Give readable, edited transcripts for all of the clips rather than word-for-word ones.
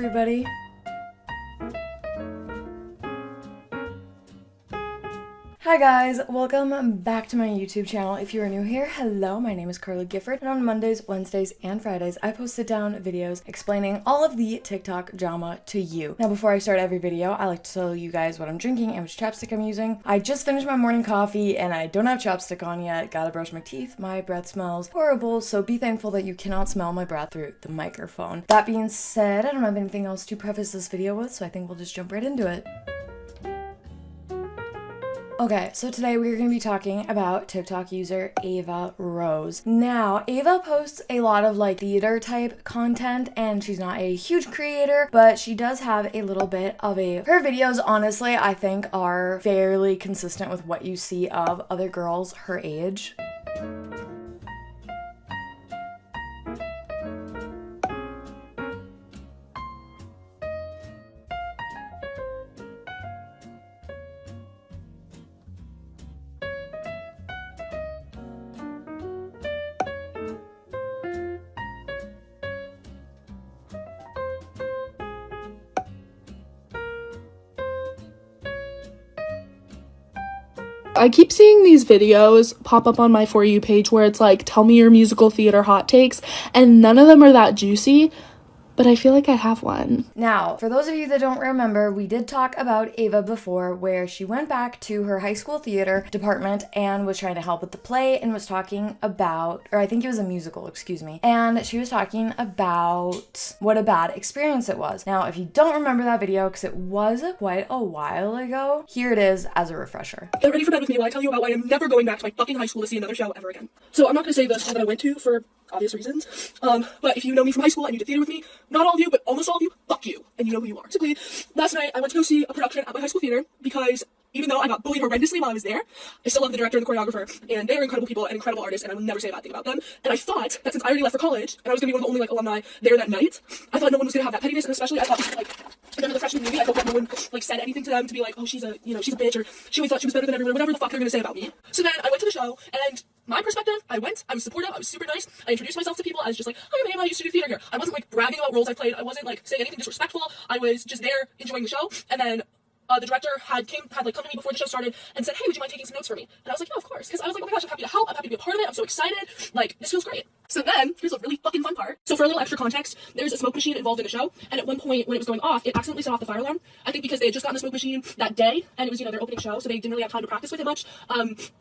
everybody. Hi guys, welcome back to my YouTube channel. If you are new here, hello, my name is Carly Gifford, and on Mondays, Wednesdays, and Fridays, I post sit-down videos explaining all of the TikTok drama to you. Now, before I start every video, I like to tell you guys what I'm drinking and which chapstick I'm using. I just finished my morning coffee, and I don't have chapstick on yet. Gotta brush my teeth. My breath smells horrible, so be thankful that you cannot smell my breath through the microphone. That being said, I don't have anything else to preface this video with, so I think we'll just jump right into it. Okay, so today we're going to be talking about TikTok user Ava Rose. Now, Ava posts a lot of theater type content, and she's not a huge creator, but she does have a little bit of her videos, honestly, I think are fairly consistent with what you see of other girls her age. I keep seeing these videos pop up on my For You page where it's like, tell me your musical theater hot takes, and none of them are that juicy, but I feel like I have one. Now, for those of you that don't remember, we did talk about Ava before, where she went back to her high school theater department and was trying to help with the play and was talking about, or I think it was a musical, excuse me, and she was talking about what a bad experience it was. Now, if you don't remember that video, because it was quite a while ago, here it is as a refresher. Get ready for bed with me while I tell you about why I'm never going back to my fucking high school to see another show ever again. So I'm not going to say the school that I went to for obvious reasons, but if you know me from high school and you did theater with me, not all of you, but almost all of you, fuck you, and you know who you are. Basically, last night I went to go see a production at my high school theater because even though I got bullied horrendously while I was there, I still love the director and the choreographer, and they are incredible people and incredible artists, and I will never say a bad thing about them. And I thought that since I already left for college, and I was going to be one of the only alumni there that night, I thought no one was going to have that pettiness, and especially I thought none of the freshmen knew me. I hope that no one said anything to them to be like, oh, she's a bitch, or she always thought she was better than everyone, whatever the fuck they're going to say about me. So then I went to the show, and my perspective, I was supportive, I was super nice, I introduced myself to people, I was just like, oh, I'm Ava, I used to do theater here. I wasn't bragging about roles I played, I wasn't saying anything disrespectful, I was just there enjoying the show, and then the director had come to me before the show started and said, hey, would you mind taking some notes for me? And I was like, yeah, of course, because I was like, oh my gosh, I'm happy to help, I'm happy to be a part of it, I'm so excited, this feels great. So then, here's a really fucking fun part. So for a little extra context, there's a smoke machine involved in the show, and at one point when it was going off, it accidentally set off the fire alarm. I think because they had just gotten the smoke machine that day, and it was, their opening show, so they didn't really have time to practice with it much.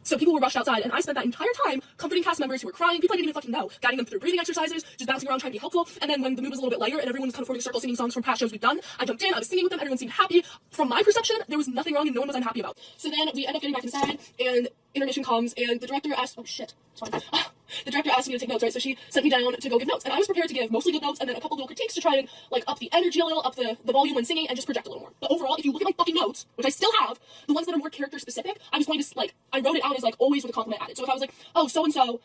So people were rushed outside, and I spent that entire time comforting cast members who were crying, people I didn't even fucking know, guiding them through breathing exercises, just bouncing around trying to be helpful, and then when the mood was a little bit lighter and everyone was kind of forming circles singing songs from past shows we've done, I jumped in, I was singing with them, everyone seemed happy. From my perception, there was nothing wrong and no one was unhappy about. So then we end up getting back inside, and intermission comes, and the director asked, oh shit, sorry. The director asked me to take notes, right? So she sent me down to go give notes, and I was prepared to give mostly good notes and then a couple little critiques to try and up the energy a little, up the volume when singing, and just project a little more. But overall, if you look at my fucking notes, which I still have, the ones that are more character specific, I was going to I wrote it out as always with a compliment added. So if I was like, oh, so and so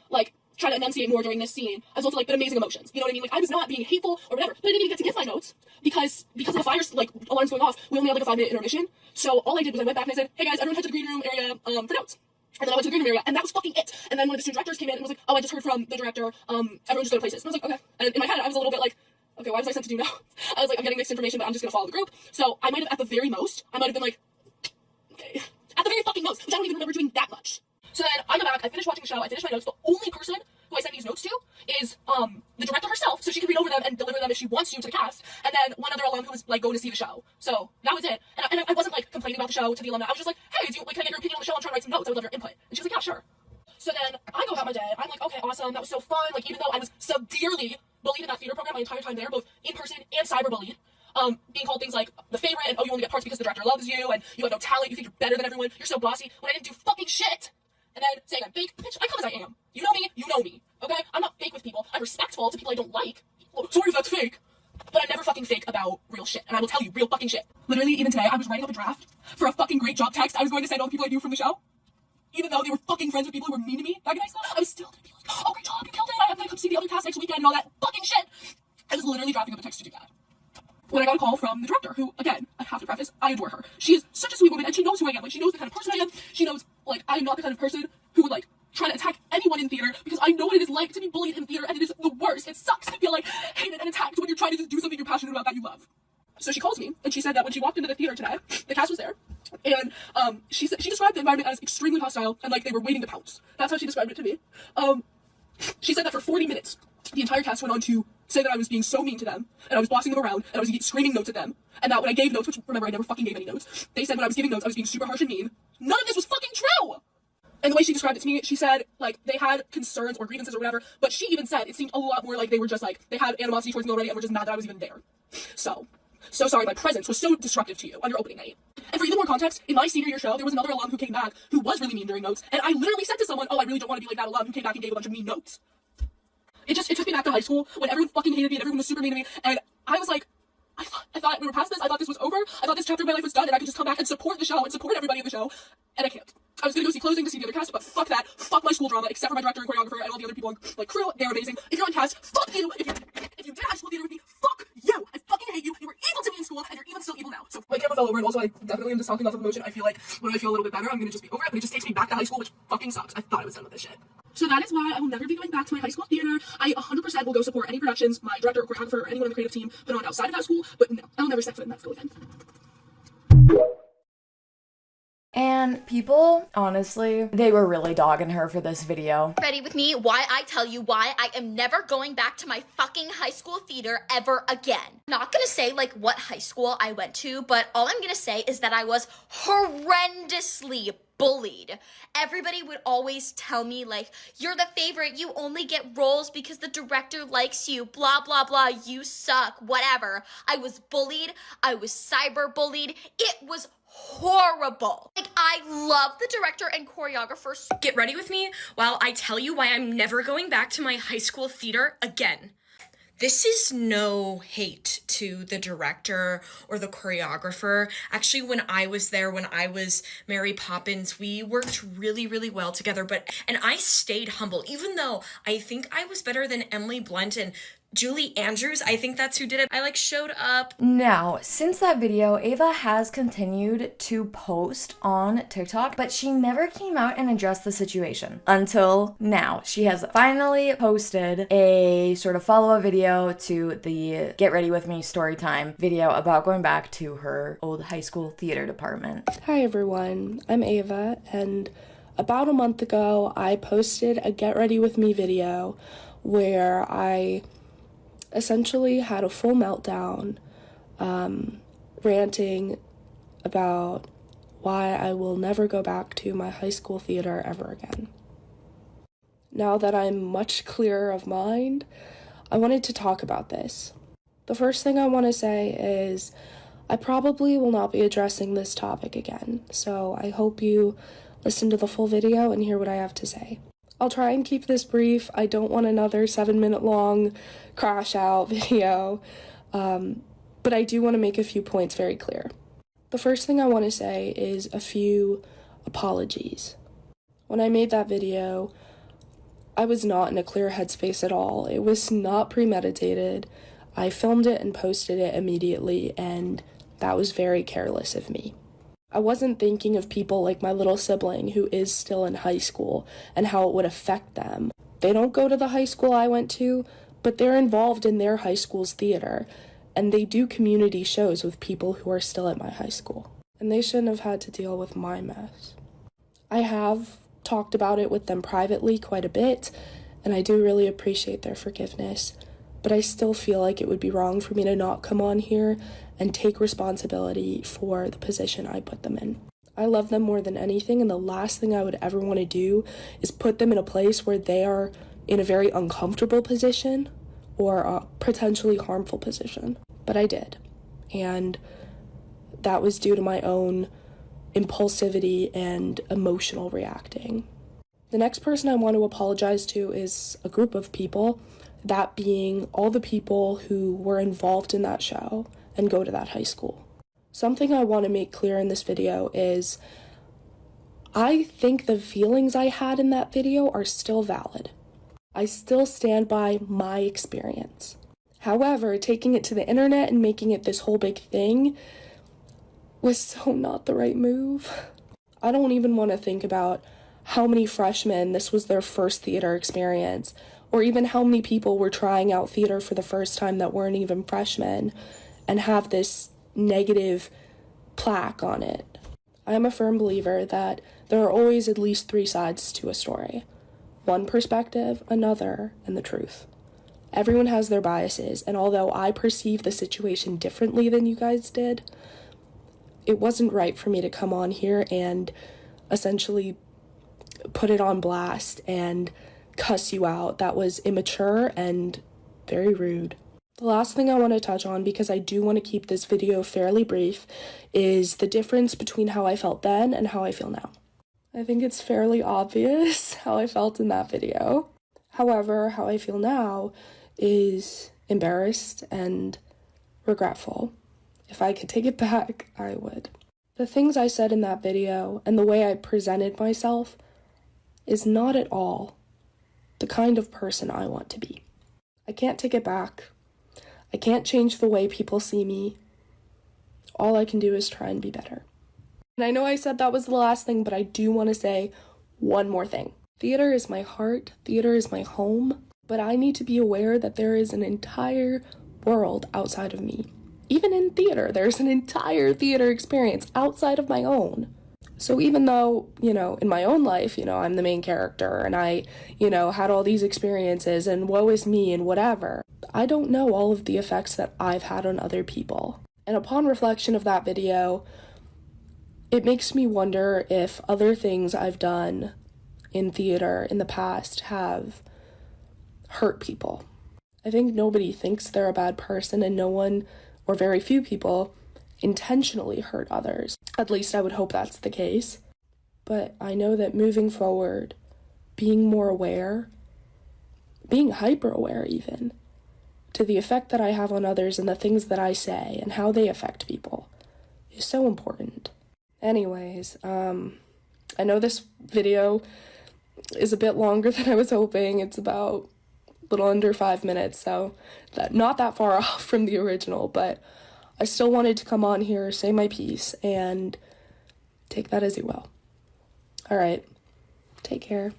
try to enunciate more during this scene, as well as but amazing emotions. You know what I mean? I was not being hateful or whatever, but I didn't even get to give my notes because of the fires alarms going off. We only had a 5-minute intermission. So all I did was I went back and I said, hey guys, everyone head to the green room area for notes. And then I went to the green room area, and that was fucking it. And then one of the student directors came in and was like, oh, I just heard from the director, everyone just go to places. And I was like, okay. And in my head, I was a little bit okay, why was I sent to do notes? I was I'm getting mixed information, but I'm just gonna follow the group. So I might have, at the very most, been okay. At the very fucking most, which I don't even remember doing that much. So then I go back, I finish watching the show, I finish my notes. The only person who I sent these notes to is the director herself, so she can read over them and deliver them if she wants to the cast, and then one other alum who was going to see the show. So that was it. And I wasn't complaining about the show to the alumni. I was just hey, can I get your opinion on the show? I'm trying to write some notes. I would love your input. And she was like, yeah, sure. So then I go about my day. I'm okay, awesome. That was so fun. Even though I was severely bullied in that theater program my entire time there, both in person and cyberbullied. Being called things like the favorite and oh, you only get parts because the director loves you and you have no talent. You think you're better than everyone. You're so bossy when I didn't do fucking shit. And then saying I'm fake. Bitch, I come as I am. You know me. You know me. Okay? I'm not fake with people. I'm respectful to people I don't like. Oh, sorry if that's fake. But I'm never fucking fake about real shit. And I will tell you real fucking shit. Literally, even today, I was writing up a draft for a fucking great job text I was going to send all the people I knew from the show. Even though they were fucking friends with people who were mean to me back in high school, I was still gonna be oh, great job, you killed it. I'm gonna come see the other cast next weekend and all that fucking shit. I was literally drafting up a text to do that. When I got a call from the director, who, again, I have to preface, I adore her. She is such a sweet woman, and she knows who I am. She knows the kind of person I am. She knows, I am not the kind of person who would, try to attack anyone in theater, because I know what it is like to be bullied in theater, and it is the worst. It sucks to feel hated and attacked when you're trying to do something you're passionate about that you love. So she calls me, and she said that when she walked into the theater today, the cast was there, and she described the environment as extremely hostile, and like they were waiting to pounce. That's how she described it to me. She said that for 40 minutes, the entire cast went on to say that I was being so mean to them, and I was bossing them around, and I was screaming notes at them, and that when I gave notes, which remember I never fucking gave any notes, they said when I was giving notes I was being super harsh and mean. None of this was fucking true! And the way she described it to me, she said, like, they had concerns or grievances or whatever, but she even said it seemed a lot more like they were just, like, they had animosity towards me already and were just mad that I was even there. So sorry my presence was so disruptive to you on your opening night. And for even more context, in my senior year show, there was another alum who came back who was really mean during notes, and I literally said to someone, oh, I really don't want to be like that alum who came back and gave a bunch of mean notes. It took me back to high school when everyone fucking hated me and everyone was super mean to me, and I was like, I thought we were past this, I thought this was over, I thought this chapter of my life was done, and I could just come back and support the show and support everybody in the show, and I can't. I was gonna go see closing to see the other cast, but fuck that. Fuck my school drama, except for my director and choreographer and all the other people on, like, crew. They're amazing. If you're on cast, fuck you. If you did high school theater with me, fuck you. I fucking hate you. You were evil to me in school, and you're even still evil now. So my camera fell over, and also I definitely am just talking off of emotion. I feel like when I feel a little bit better, I'm gonna just be over it, but it just takes me back to high school, which fucking sucks. I thought I was done with this shit. So that is why I will never be going back to my high school theater. I 100% will go support any productions my director or choreographer or anyone on the creative team put on outside of that school, but no, I'll never step foot in that school again. And people, honestly, they were really dogging her for this video. Ready with me? Why I tell you why I am never going back to my fucking high school theater ever again. I'm not gonna say like what high school I went to, but all I'm gonna say is that I was horrendously bullied. Everybody would always tell me like, you're the favorite, you only get roles because the director likes you, blah, blah, blah, you suck, whatever. I was bullied, I was cyber bullied, it was horrible. Like, I love the director and choreographer. Get ready with me while I tell you why I'm never going back to my high school theater again. This is no hate to the director or the choreographer. Actually, when I was there, when I was Mary Poppins, we worked really, really well together, and I stayed humble, even though I think I was better than Emily Blunt and Julie Andrews. I think that's who did it. I showed up. Now, since that video, Ava has continued to post on TikTok, but she never came out and addressed the situation until now. She has finally posted a sort of follow-up video to the Get Ready With Me story time video about going back to her old high school theater department. Hi everyone, I'm Ava, and about a month ago, I posted a Get Ready With Me video where I essentially had a full meltdown, ranting about why I will never go back to my high school theater ever again. Now that I'm much clearer of mind, I wanted to talk about this. The first thing I want to say is I probably will not be addressing this topic again, so I hope you listen to the full video and hear what I have to say. I'll try and keep this brief. I don't want another 7-minute long crash out video, but I do want to make a few points very clear. The first thing I want to say is a few apologies. When I made that video, I was not in a clear headspace at all. It was not premeditated. I filmed it and posted it immediately, and that was very careless of me. I wasn't thinking of people like my little sibling who is still in high school and how it would affect them. They don't go to the high school I went to, but they're involved in their high school's theater, and they do community shows with people who are still at my high school. And they shouldn't have had to deal with my mess. I have talked about it with them privately quite a bit, and I do really appreciate their forgiveness, but I still feel like it would be wrong for me to not come on here and take responsibility for the position I put them in. I love them more than anything, and the last thing I would ever want to do is put them in a place where they are in a very uncomfortable position or a potentially harmful position. But I did, and that was due to my own impulsivity and emotional reacting. The next person I want to apologize to is a group of people, that being all the people who were involved in that show and go to that high school. Something I want to make clear in this video is I think the feelings I had in that video are still valid. I still stand by my experience. However, taking it to the internet and making it this whole big thing was so not the right move. I don't even want to think about how many freshmen this was their first theater experience, or even how many people were trying out theater for the first time that weren't even freshmen, and have this negative plaque on it. I am a firm believer that there are always at least 3 sides to a story. One perspective, another, and the truth. Everyone has their biases, and although I perceive the situation differently than you guys did, it wasn't right for me to come on here and essentially put it on blast and cuss you out. That was immature and very rude. The last thing I want to touch on, because I do want to keep this video fairly brief, is the difference between how I felt then and how I feel now. I think it's fairly obvious how I felt in that video. However, how I feel now is embarrassed and regretful. If I could take it back, I would. The things I said in that video and the way I presented myself is not at all the kind of person I want to be. I can't take it back. I can't change the way people see me. All I can do is try and be better. And I know I said that was the last thing, but I do want to say one more thing. Theater is my heart. Theater is my home. But I need to be aware that there is an entire world outside of me. Even in theater, there's an entire theater experience outside of my own. So even though, in my own life, I'm the main character and I, had all these experiences and woe is me and whatever, I don't know all of the effects that I've had on other people. And upon reflection of that video, it makes me wonder if other things I've done in theater in the past have hurt people. I think nobody thinks they're a bad person, and no one, or very few people, intentionally hurt others. At least I would hope that's the case. But I know that moving forward, being more aware, being hyper aware even, to the effect that I have on others and the things that I say and how they affect people is so important. Anyways, I know this video is a bit longer than I was hoping. It's about a little under 5 minutes, so not that far off from the original, but I still wanted to come on here, say my piece, and take that as you will. All right, take care.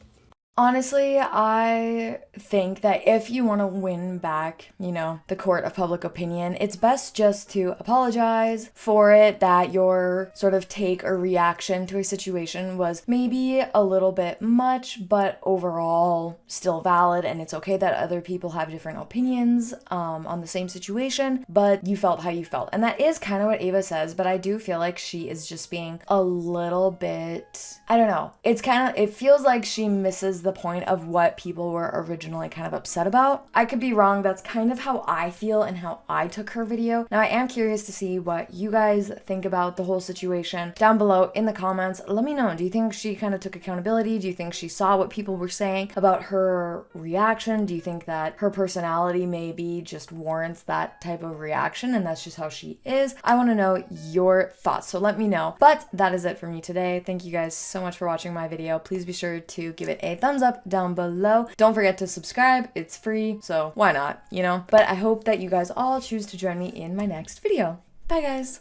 Honestly, I think that if you want to win back, the court of public opinion, it's best just to apologize for it, that your sort of take or reaction to a situation was maybe a little bit much, but overall still valid, and it's okay that other people have different opinions on the same situation, but you felt how you felt. And that is kind of what Ava says, but I do feel like she is just being a little bit, I don't know, it feels like she misses the point of what people were originally kind of upset about. I could be wrong. That's kind of how I feel and how I took her video. Now, I am curious to see what you guys think about the whole situation. Down below in the comments, let me know. Do you think she kind of took accountability? Do you think she saw what people were saying about her reaction? Do you think that her personality maybe just warrants that type of reaction and that's just how she is? I want to know your thoughts, so let me know. But that is it for me today. Thank you guys so much for watching my video. Please be sure to give it a thumbs up down below. Don't forget to subscribe. It's free, so why not, But I hope that you guys all choose to join me in my next video. Bye, guys.